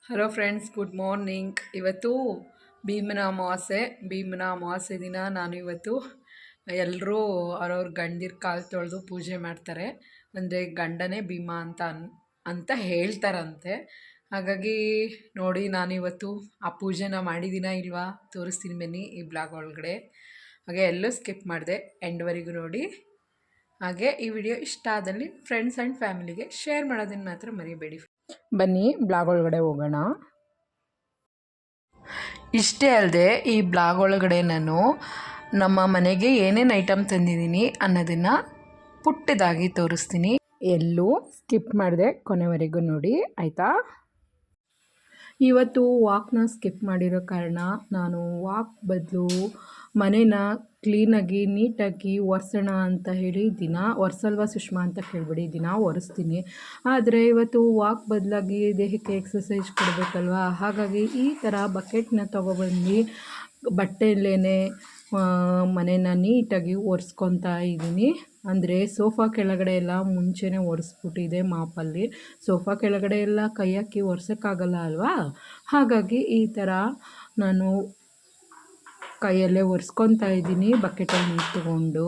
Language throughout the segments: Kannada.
Hello friends, good morning. ಇವತ್ತು ಭೀಮನ ಅಮಾವಾಸ್ಯೆ ದಿನ ನಾನು ಇವತ್ತು ಎಲ್ಲರೂ ಅವ್ರವ್ರ ಗಂಡಿರ ಕಾಲು ತೊಳೆದು ಪೂಜೆ ಮಾಡ್ತಾರೆ. ಅಂದರೆ ಗಂಡನೇ ಭೀಮ ಅಂತ ಹೇಳ್ತಾರಂತೆ. ಹಾಗಾಗಿ ನೋಡಿ, ನಾನಿವತ್ತು ಆ ಪೂಜೆನ ಮಾಡಿದ್ದೀನ ಇಲ್ವಾ ತೋರಿಸ್ತೀನಿ ಬನ್ನಿ ಈ ಬ್ಲಾಗ್ ಒಳಗಡೆ. ಹಾಗೆ ಎಲ್ಲೂ ಸ್ಕಿಪ್ ಮಾಡಿದೆ, ಎಂಡ್ವರೆಗೂ ನೋಡಿ. ಹಾಗೆ ಈ ವಿಡಿಯೋ ಇಷ್ಟ ಆದಲ್ಲಿ ಫ್ರೆಂಡ್ಸ್ ಆ್ಯಂಡ್ ಫ್ಯಾಮಿಲಿಗೆ ಶೇರ್ ಮಾಡೋದನ್ನು ಮಾತ್ರ ಮರಿಬೇಡಿ. ಬನ್ನಿ ಬ್ಲಾಗ್ ಒಳಗಡೆ ಹೋಗೋಣ. ಇಷ್ಟೇ ಅಲ್ಲದೆ ಈ ಬ್ಲಾಗ್ ಒಳಗಡೆ ನಾನು ನಮ್ಮ ಮನೆಗೆ ಏನೇನು ಐಟಮ್ ತಂದಿದ್ದೀನಿ ಅನ್ನೋದನ್ನು ಪುಟ್ಟದಾಗಿ ತೋರಿಸ್ತೀನಿ. ಎಲ್ಲೂ ಸ್ಕಿಪ್ ಮಾಡಿದೆ, ಕೊನೆವರೆಗೂ ನೋಡಿ ಆಯಿತಾ. ಇವತ್ತು ವಾಕ್ನ ಸ್ಕಿಪ್ ಮಾಡಿರೋ ಕಾರಣ ನಾನು ವಾಕ್ ಬದಲು ಮನೇನ ಕ್ಲೀನಾಗಿ ನೀಟಾಗಿ ಒರೆಸೋಣ ಅಂತ ಹೇಳಿ ದಿನ ಒರೆಸಲ್ವಾ ಸುಷ್ಮಾ ಅಂತ ಕೇಳ್ಬಿಡಿ, ದಿನ ಒರೆಸ್ತೀನಿ. ಆದರೆ ಇವತ್ತು ವಾಕ್ ಬದಲಾಗಿ ದೇಹಕ್ಕೆ ಎಕ್ಸಸೈಸ್ ಕೊಡಬೇಕಲ್ವ, ಹಾಗಾಗಿ ಈ ಥರ ಬಕೆಟ್ನ ತೊಗೊಬಂದು ಬಟ್ಟೆಯಲ್ಲೇ ಮನೇನ ನೀಟಾಗಿ ಒರೆಸ್ಕೊತಾ ಇದ್ದೀನಿ. ಅಂದರೆ ಸೋಫಾ ಕೆಳಗಡೆ ಎಲ್ಲ ಮುಂಚೆನೇ ಒರೆಸ್ಬಿಟ್ಟಿದೆ ಮಾಪಲ್ಲಿ. ಸೋಫಾ ಕೆಳಗಡೆ ಎಲ್ಲ ಕೈ ಹಾಕಿ ಒರೆಸೋಕ್ಕಾಗಲ್ಲ ಅಲ್ವಾ, ಹಾಗಾಗಿ ಈ ಥರ ನಾನು ಕೈಯಲ್ಲೇ ಒರೆಸ್ಕೊತಾ ಇದ್ದೀನಿ ಬಕೆಟಲ್ಲಿ ನೀರು ತಗೊಂಡು.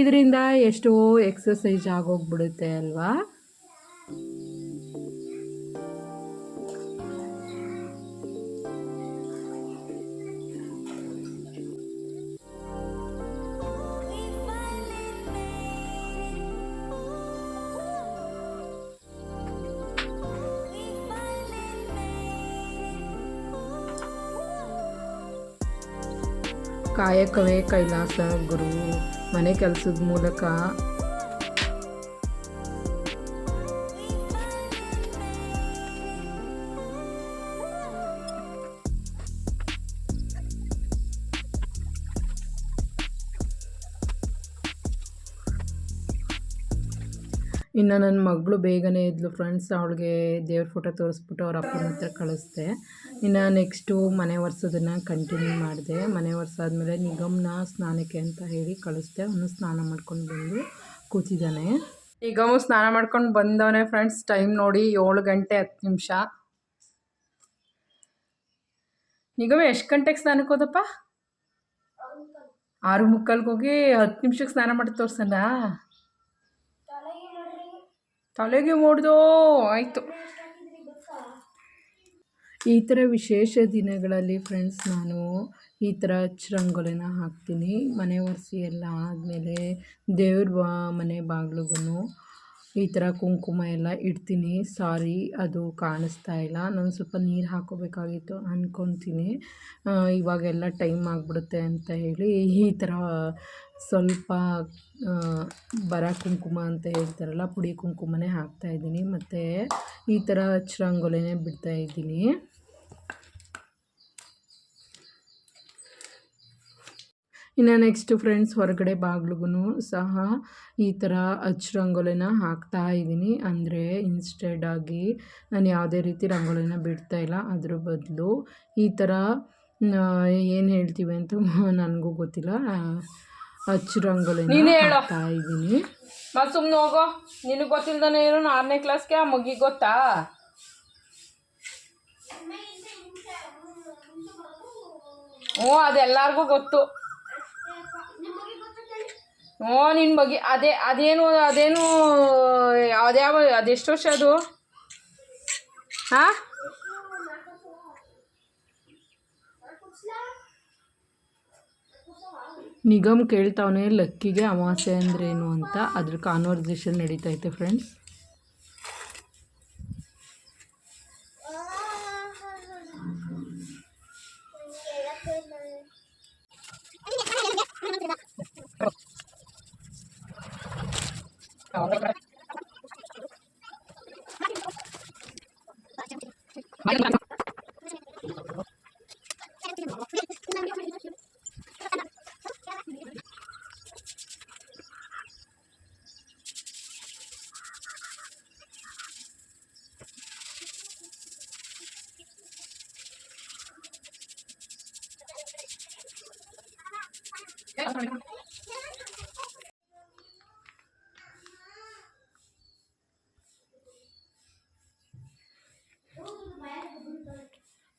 ಇದರಿಂದ ಎಷ್ಟೋ ಎಕ್ಸಸೈಜ್ ಆಗೋಗ್ಬಿಡುತ್ತೆ ಅಲ್ವಾ. ಕಾಯಕವೇ ಕೈಲಾಸ ಗುರು. ಮನೆ ಕೆಲಸದ ಮೂಲಕ ಇನ್ನು ನನ್ನ ಮಗಳು ಬೇಗನೆ ಇದ್ಲು ಫ್ರೆಂಡ್ಸ್. ಅವಳಿಗೆ ದೇವ್ರ ಫೋಟೋ ತೋರಿಸ್ಬಿಟ್ಟು ಅವ್ರ ಅಪ್ಪನ ಹತ್ರ ಕಳಿಸ್ದೆ. ಇನ್ನು ನೆಕ್ಸ್ಟು ಮನೆ ಒರೆಸೋದನ್ನು ಕಂಟಿನ್ಯೂ ಮಾಡಿದೆ. ಮನೆ ಒರೆಸಾದ್ಮೇಲೆ ನಿಗಮ್ನ ಸ್ನಾನಕ್ಕೆ ಅಂತ ಹೇಳಿ ಕಳಿಸ್ದೆ. ಅವನು ಸ್ನಾನ ಮಾಡ್ಕೊಂಡು ಬಂದು ಕೂತಿದ್ದಾನೆ. ನಿಗಮು ಸ್ನಾನ ಮಾಡ್ಕೊಂಡು ಬಂದವನೇ ಫ್ರೆಂಡ್ಸ್. ಟೈಮ್ ನೋಡಿ 7 ಗಂಟೆ 10 ನಿಮಿಷ. ನಿಗಮ ಎಷ್ಟು ಗಂಟೆಗೆ ಸ್ನಾನಕ್ಕೆ ಹೋದಪ್ಪ? 6:45 ಹೋಗಿ 10 ನಿಮಿಷಕ್ಕೆ ಸ್ನಾನ ಮಾಡಿ ತೋರ್ಸಲ್ಲ. ತಲೆಗೆ ಮೂಡ್ದೋ ಆಯಿತು. ಈ ಥರ ವಿಶೇಷ ದಿನಗಳಲ್ಲಿ ಫ್ರೆಂಡ್ಸ್ ನಾನು ಈ ಥರ ರಂಗೋಲಿನ ಹಾಕ್ತೀನಿ. ಮನೆ ಒರೆಸಿ ಎಲ್ಲ ಆದಮೇಲೆ ದೇವ್ರ ಮನೆ ಬಾಗಿಲಿಗೂ ಈ ಥರ ಕುಂಕುಮ ಎಲ್ಲ ಇಡ್ತೀನಿ. ಸಾರಿ, ಅದು ಕಾಣಿಸ್ತಾ ಇಲ್ಲ. ನಾನು ಸ್ವಲ್ಪ ನೀರು ಹಾಕೋಬೇಕಾಗಿತ್ತು ಅಂದ್ಕೊತೀನಿ. ಇವಾಗೆಲ್ಲ ಟೈಮ್ ಆಗಿಬಿಡುತ್ತೆ ಅಂತ ಹೇಳಿ ಈ ಥರ ಸ್ವಲ್ಪ ಬರ ಕುಂಕುಮ ಅಂತ ಹೇಳ್ತಾರಲ್ಲ, ಪುಡಿ ಕುಂಕುಮನೇ ಹಾಕ್ತಾಯಿದ್ದೀನಿ. ಮತ್ತು ಈ ಥರ ರಂಗೋಲಿನೇ ಬಿಡ್ತಾಯಿದ್ದೀನಿ. ಇನ್ನು ನೆಕ್ಸ್ಟ್ ಫ್ರೆಂಡ್ಸ್ ಹೊರಗಡೆ ಬಾಗಿಲಿಗೂ ಸಹ ಈ ಥರ ರಂಗೋಲಿನ ಹಾಕ್ತಾ ಇದ್ದೀನಿ. ಅಂದರೆ ಇನ್ಸ್ಟೆಡ್ ಆಗಿ ನಾನು ಯಾವುದೇ ರೀತಿ ರಂಗೋಲಿನ ಬಿಡ್ತಾಯಿಲ್ಲ, ಅದ್ರ ಬದಲು ಈ ಥರ ಏನು ಹೇಳ್ತೀವಿ ಅಂತ ನನಗೂ ಗೊತ್ತಿಲ್ಲ, ರಂಗೋಲಿನ ಹಾಕ್ತಾ ಇದ್ದೀನಿ. ಸುಮ್ಮನೆ ಹೋಗೋ, ನಿನಗೆ ಗೊತ್ತಿಲ್ದಾನೆ ಏನು 6ನೇ ಕ್ಲಾಸ್ಗೆ ಆ ಮಗಿಗೆ ಗೊತ್ತಾ? ಹ್ಞೂ, ಅದೆಲ್ಲರಿಗೂ ಗೊತ್ತು. ಹ್ಞೂ, ನಿನ್ನ ಬಗ್ಗೆ ಅದೇನು ಅದೆಷ್ಟು ವರ್ಷ ಅದು? ಹಾಂ, ನಿಗಮ್ ಕೇಳ್ತಾವನೆ ಲಕ್ಕಿಗೆ ಅಮಾವಾಸ್ಯೆ ಅಂದ್ರೇನು ಅಂತ. ಅದ್ರ ಕಾನ್ವರ್ಸೇಷನ್ ನಡೀತೈತೆ ಫ್ರೆಂಡ್ಸ್.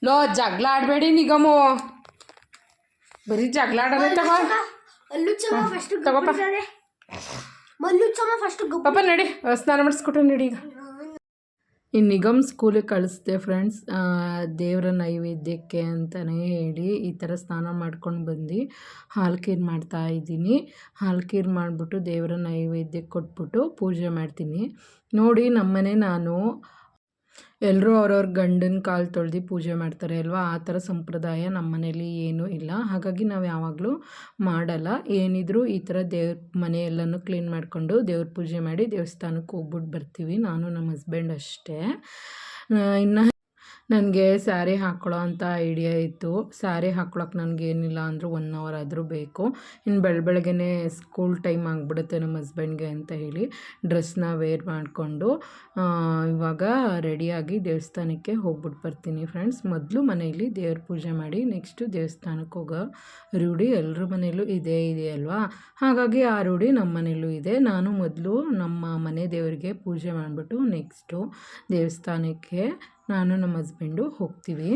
ಲೋ ಜಗಳ ಆಡಬೇಡಿ ನಿಗಮು, ಬರೀ ಜಗಳ ಆಡೋದೇ. ತಗೋಪ್ಪ ಪಾಪ ನಡಿ, ಸ್ನಾನ ಮಾಡಿಸ್ಕೊಟ್ರೆ ನಡಿ. ಈಗ ಈ ನಿಗಮ್ ಸ್ಕೂಲಿಗೆ ಕಳಿಸ್ದೆ ಫ್ರೆಂಡ್ಸ್, ದೇವರ ನೈವೇದ್ಯಕ್ಕೆ ಅಂತಲೇ ಹೇಳಿ ಈ ಥರ ಸ್ನಾನ ಮಾಡ್ಕೊಂಡು ಬಂದು ಹಾಲು ಖೀರು ಮಾಡ್ತಾಯಿದ್ದೀನಿ. ಹಾಲು ಖೀರು ಮಾಡಿಬಿಟ್ಟು ದೇವರ ನೈವೇದ್ಯಕ್ಕೆ ಕೊಟ್ಬಿಟ್ಟು ಪೂಜೆ ಮಾಡ್ತೀನಿ. ನೋಡಿ ನಮ್ಮನೆ ನಾನು ಎಲ್ಲರೂ ಅವ್ರವ್ರ ಗಂಡನ ಕಾಲು ತೊಳೆದು ಪೂಜೆ ಮಾಡ್ತಾರೆ ಅಲ್ವಾ, ಆ ಥರ ಸಂಪ್ರದಾಯ ನಮ್ಮ ಮನೇಲಿ ಏನೂ ಇಲ್ಲ. ಹಾಗಾಗಿ ನಾವು ಯಾವಾಗಲೂ ಮಾಡಲ್ಲ. ಏನಿದ್ರು ಈ ಥರ ದೇವ್ರ ಮನೆಯೆಲ್ಲನೂ ಕ್ಲೀನ್ ಮಾಡಿಕೊಂಡು ದೇವ್ರ ಪೂಜೆ ಮಾಡಿ ದೇವಸ್ಥಾನಕ್ಕೆ ಹೋಗ್ಬಿಟ್ಟು ಬರ್ತೀವಿ, ನಾನು ನಮ್ಮ ಹಸ್ಬೆಂಡ್ ಅಷ್ಟೇ. ಇನ್ನು ನನಗೆ ಸ್ಯಾರಿ ಹಾಕ್ಕೊಳ್ಳೋ ಅಂಥ ಐಡಿಯಾ ಇತ್ತು. ಸ್ಯಾರಿ ಹಾಕ್ಕೊಳಕ್ಕೆ ನನಗೇನಿಲ್ಲ ಅಂದರೂ 1 ಅವರ್ ಆದರೂ ಬೇಕು. ಇನ್ನು ಬೆಳಗ್ಗೆನೇ ಸ್ಕೂಲ್ ಟೈಮ್ ಆಗಿಬಿಡುತ್ತೆ ನಮ್ಮ ಹಸ್ಬೆಂಡ್ಗೆ ಅಂತ ಹೇಳಿ ಡ್ರೆಸ್ನ ವೇರ್ ಮಾಡಿಕೊಂಡು ಇವಾಗ ರೆಡಿಯಾಗಿ ದೇವಸ್ಥಾನಕ್ಕೆ ಹೋಗ್ಬಿಟ್ಟು ಬರ್ತೀನಿ ಫ್ರೆಂಡ್ಸ್. ಮೊದಲು ಮನೆಯಲ್ಲಿ ದೇವ್ರ ಪೂಜೆ ಮಾಡಿ ನೆಕ್ಸ್ಟು ದೇವಸ್ಥಾನಕ್ಕೆ ಹೋಗೋ ರೂಢಿ ಎಲ್ಲರ ಮನೆಯಲ್ಲೂ ಇದೆ ಅಲ್ವಾ, ಹಾಗಾಗಿ ಆ ರೂಢಿ ನಮ್ಮ ಮನೆಯಲ್ಲೂ ಇದೆ. ನಾನು ಮೊದಲು ನಮ್ಮ ಮನೆ ದೇವರಿಗೆ ಪೂಜೆ ಮಾಡಿಬಿಟ್ಟು ನೆಕ್ಸ್ಟು ದೇವಸ್ಥಾನಕ್ಕೆ ನಾನು ನಮ್ಮ ಹಸ್ಬೆಂಡು ಹೋಗ್ತೀವಿ.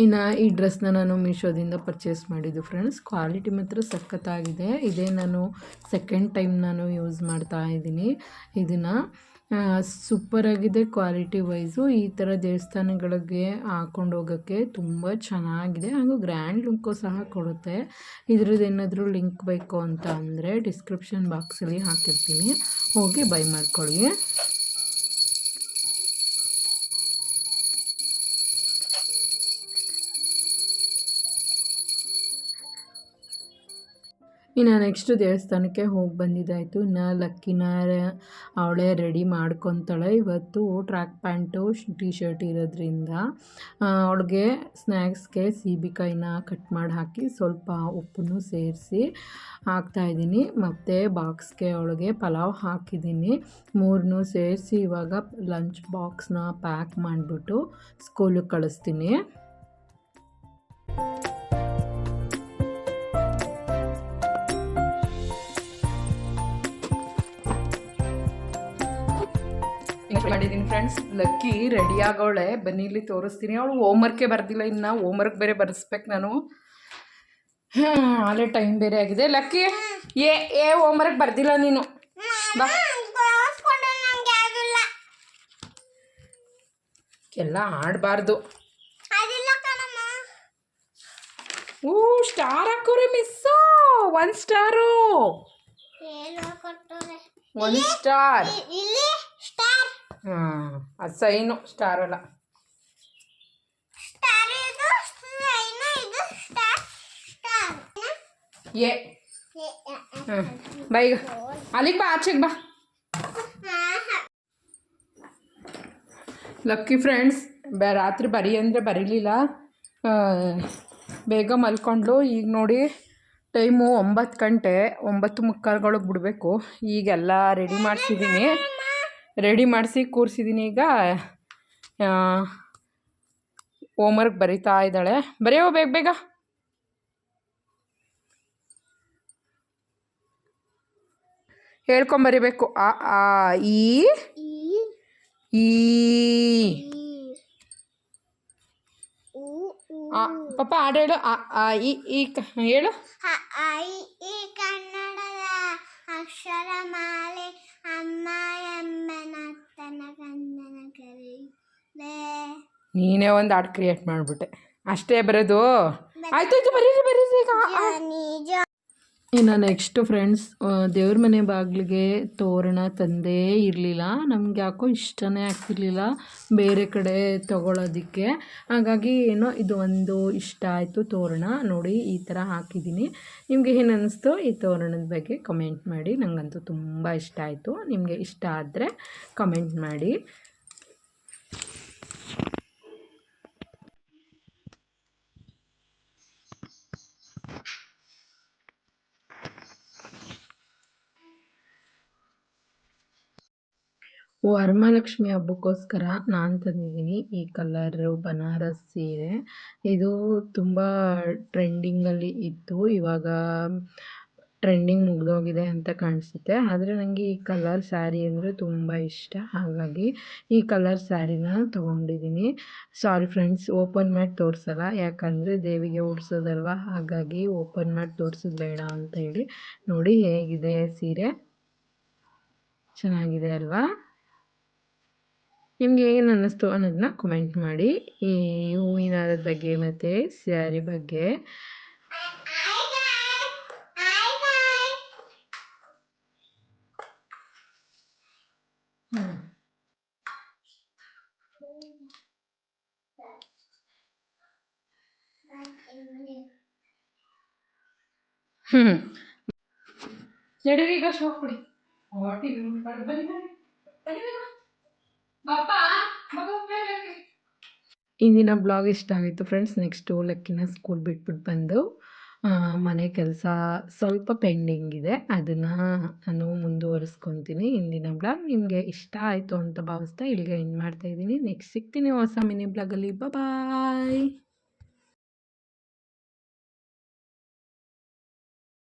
ಇನ್ನು ಈ ಡ್ರೆಸ್ನ ನಾನು ಮೀಶೋದಿಂದ ಪರ್ಚೇಸ್ ಮಾಡಿದ್ದು ಫ್ರೆಂಡ್ಸ್. ಕ್ವಾಲಿಟಿ ಮಾತ್ರ ಸಖತ್ತಾಗಿದೆ. ಇದೇ ನಾನು ಸೆಕೆಂಡ್ ಟೈಮ್ ನಾನು ಯೂಸ್ ಮಾಡ್ತಾ ಇದ್ದೀನಿ ಇದನ್ನು. ಸೂಪರಾಗಿದೆ ಕ್ವಾಲಿಟಿ ವೈಸು. ಈ ಥರ ದೇವಸ್ಥಾನಗಳಿಗೆ ಹಾಕ್ಕೊಂಡು ಹೋಗೋಕ್ಕೆ ತುಂಬ ಚೆನ್ನಾಗಿದೆ, ಹಾಗೂ ಗ್ರ್ಯಾಂಡ್ ಲುಕ್ಕು ಸಹ ಕೊಡುತ್ತೆ. ಇದ್ರದ್ದು ಏನಾದರೂ ಲಿಂಕ್ ಬೇಕು ಅಂತ ಅಂದರೆ ಡಿಸ್ಕ್ರಿಪ್ಷನ್ ಬಾಕ್ಸಲ್ಲಿ ಹಾಕಿರ್ತೀನಿ, ಹೋಗಿ ಬೈ ಮಾಡ್ಕೊಳ್ಳಿ. ಇನ್ನು ನೆಕ್ಸ್ಟು ದೇವಸ್ಥಾನಕ್ಕೆ ಹೋಗಿ ಬಂದಿದ್ದಾಯಿತು. ಇನ್ನು ಲಕ್ಕಿನ ಅವಳೇ ರೆಡಿ ಮಾಡ್ಕೊತಾಳೆ. ಇವತ್ತು ಟ್ರ್ಯಾಕ್ ಪ್ಯಾಂಟು ಟೀ ಶರ್ಟ್ ಇರೋದ್ರಿಂದ ಅವಳಿಗೆ ಸ್ನ್ಯಾಕ್ಸ್ಗೆ ಸೀಬೆಕಾಯಿನ ಕಟ್ ಮಾಡಿ ಹಾಕಿ ಸ್ವಲ್ಪ ಉಪ್ಪನ್ನು ಸೇರಿಸಿ ಹಾಕ್ತಾಯಿದ್ದೀನಿ. ಮತ್ತು ಬಾಕ್ಸ್ಗೆ ಅವಳಿಗೆ ಪಲಾವ್ ಹಾಕಿದ್ದೀನಿ. 3 ಸೇರಿಸಿ ಇವಾಗ ಲಂಚ್ ಬಾಕ್ಸ್ನ ಪ್ಯಾಕ್ ಮಾಡಿಬಿಟ್ಟು ಸ್ಕೂಲಿಗೆ ಕಳಿಸ್ತೀನಿ. ಮಾಡಿದ್ದೀನಿ ಫ್ರೆಂಡ್ಸ್. ಲಕ್ಕಿ ರೆಡಿ ಆಗೋಳೆ, ಬನ್ನಿ ಇಲ್ಲಿ ತೋರಿಸ್ತೀನಿ. ಅವಳು ಹೋಮ್ವರ್ಕೇ ಬರ್ದಿಲ್ಲ, ಇನ್ನು ಹೋಮ್ವರ್ಕ್ ಬೇರೆ ಬರೆಸ್ಬೇಕು ನಾನು. ಆಲೇ ಟೈಮ್ ಬೇರೆ ಆಗಿದೆ. ಲಕ್ಕಿ ಏ ಹೋಮ್ವರ್ಕ್ ಬರ್ದಿಲ್ಲ ನೀನು, ಬಾ. ಎಲ್ಲ ಆಡಬಾರ್ದು. ಸ್ಟಾರ್ ಹಾಕೋರೆ ಮಿಸ್ಸು. 1 star, 1 star. ಅದು ಸೈನು, ಸ್ಟಾರ್ ಅಲ್ಲ. ಏ ಬಾ, ಈಗ ಅಲ್ಲಿಗೆ ಬಾ, ಆಚೆಗೆ ಬಾ. ಲಕ್ಕಿ ಫ್ರೆಂಡ್ಸ್ ರಾತ್ರಿ ಬರೀ ಅಂದರೆ ಬರೀಲಿಲ್ಲ, ಬೇಗ ಮಲ್ಕೊಂಡ್ಲು. ಈಗ ನೋಡಿ ಟೈಮು 9 ಗಂಟೆ, 9:45 ಬಿಡಬೇಕು. ಈಗೆಲ್ಲ ರೆಡಿ ಮಾಡಿಸಿದ್ದೀನಿ, ರೆಡಿ ಮಾಡಿಸಿ ಕೂರಿಸಿದ್ದೀನಿ. ಈಗ ಹೋಮ್ವರ್ಕ್ ಬರೀತಾ ಇದ್ದಾಳೆ. ಬರೆಯೋ ಬೇಗ ಬೇಗ. ಹೇಳ್ಕೊಂಬರಿಬೇಕು. ಆ ಆ ಈ ಈ ಪಾಪ ಹಾಡು ಹೇಳು. ಆ ಈ ಹೇಳು. ಈ ಕನ್ನಡದ ಅಕ್ಷರಮಾಲೆ ಅಮ್ಮ ಎಮ್ಮನತ್ತನ ಕನ್ನಡ ಕರೀಲೆ. ನೀನೇ ಒಂದು ಹಾಡು ಕ್ರಿಯೇಟ್ ಮಾಡಿಬಿಟ್ಟೆ. ಅಷ್ಟೇ ಬರೋದು. ಆಯ್ತಾಯ್ತು, ಬರೀರಿ ಈಗ. ನಿಜ ಇನ್ನು ನೆಕ್ಸ್ಟು ಫ್ರೆಂಡ್ಸ್, ದೇವ್ರ ಮನೆ ಬಾಗಿಲಿಗೆ ತೋರಣ ತಂದೇ ಇರಲಿಲ್ಲ. ನಮ್ಗೆ ಯಾಕೋ ಇಷ್ಟನೇ ಆಗ್ತಿರ್ಲಿಲ್ಲ ಬೇರೆ ಕಡೆ ತೊಗೊಳೋದಕ್ಕೆ. ಹಾಗಾಗಿ ಏನೋ ಇದು ಒಂದು ಇಷ್ಟ ಆಯಿತು ತೋರಣ. ನೋಡಿ ಈ ಥರ ಹಾಕಿದ್ದೀನಿ. ನಿಮಗೆ ಏನು ಅನ್ನಿಸ್ತು ಈ ತೋರಣದ ಬಗ್ಗೆ ಕಮೆಂಟ್ ಮಾಡಿ. ನನಗಂತೂ ತುಂಬ ಇಷ್ಟ ಆಯಿತು. ನಿಮಗೆ ಇಷ್ಟ ಆದರೆ ಕಮೆಂಟ್ ಮಾಡಿ. ವರಮಹಾಲಕ್ಷ್ಮಿ ಹಬ್ಬಕ್ಕೋಸ್ಕರ ನಾನು ತಂದಿದ್ದೀನಿ ಈ ಕಲರು ಬನಾರಸ್ ಸೀರೆ. ಇದು ತುಂಬ ಟ್ರೆಂಡಿಂಗಲ್ಲಿ ಇತ್ತು. ಇವಾಗ ಟ್ರೆಂಡಿಂಗ್ ಮುಗಿದೋಗಿದೆ ಅಂತ ಕಾಣಿಸುತ್ತೆ. ಆದರೆ ನನಗೆ ಈ ಕಲರ್ ಸ್ಯಾರಿ ಅಂದರೆ ತುಂಬ ಇಷ್ಟ. ಹಾಗಾಗಿ ಈ ಕಲರ್ ಸ್ಯಾರಿನ ತೊಗೊಂಡಿದ್ದೀನಿ. ಸಾರಿ ಫ್ರೆಂಡ್ಸ್, ಓಪನ್ ಮಾಡಿ ತೋರಿಸಲ್ಲ. ಯಾಕಂದರೆ ದೇವಿಗೆ ಉಡ್ಸೋದಲ್ವ, ಹಾಗಾಗಿ ಓಪನ್ ಮಾಡಿ ತೋರಿಸೋದು ಬೇಡ ಅಂತ ಹೇಳಿ. ನೋಡಿ ಹೇಗಿದೆ ಸೀರೆ, ಚೆನ್ನಾಗಿದೆ ಅಲ್ವಾ? ನಿಮಗೆ ಏನು ಅನ್ನಿಸ್ತು ಅನ್ನೋದನ್ನ ಕಮೆಂಟ್ ಮಾಡಿ. ಈ ಹೂವಿನ ಹಾರದ ಬಗ್ಗೆ ಮತ್ತು ಸ್ಯಾರಿ ಬಗ್ಗೆ. ನಡುವೀಗ ಶೋ ಕೊಡಿ. ಇಂದಿನ ಬ್ಲಾಗ್ ಇಷ್ಟ ಆಗಿತ್ತು ಫ್ರೆಂಡ್ಸ್. ನೆಕ್ಸ್ಟು ಲಕ್ಕಿನ ಸ್ಕೂಲ್ ಬಿಟ್ಬಿಟ್ಟು ಬಂದು ಮನೆ ಕೆಲಸ ಸ್ವಲ್ಪ ಪೆಂಡಿಂಗ್ ಇದೆ, ಅದನ್ನು ನಾನು ಮುಂದುವರಿಸ್ಕೊತೀನಿ. ಇಂದಿನ ಬ್ಲಾಗ್ ನಿಮಗೆ ಇಷ್ಟ ಆಯಿತು ಅಂತ ಭಾವಿಸ್ತಾ ಇಲ್ಲಿಗೆ ಎಂಡ್ ಮಾಡ್ತಾಯಿದ್ದೀನಿ. ನೆಕ್ಸ್ಟ್ ಸಿಗ್ತೀನಿ ಹೊಸ ಮಿನಿ ಬ್ಲಾಗಲ್ಲಿ. ಬಾಯ್.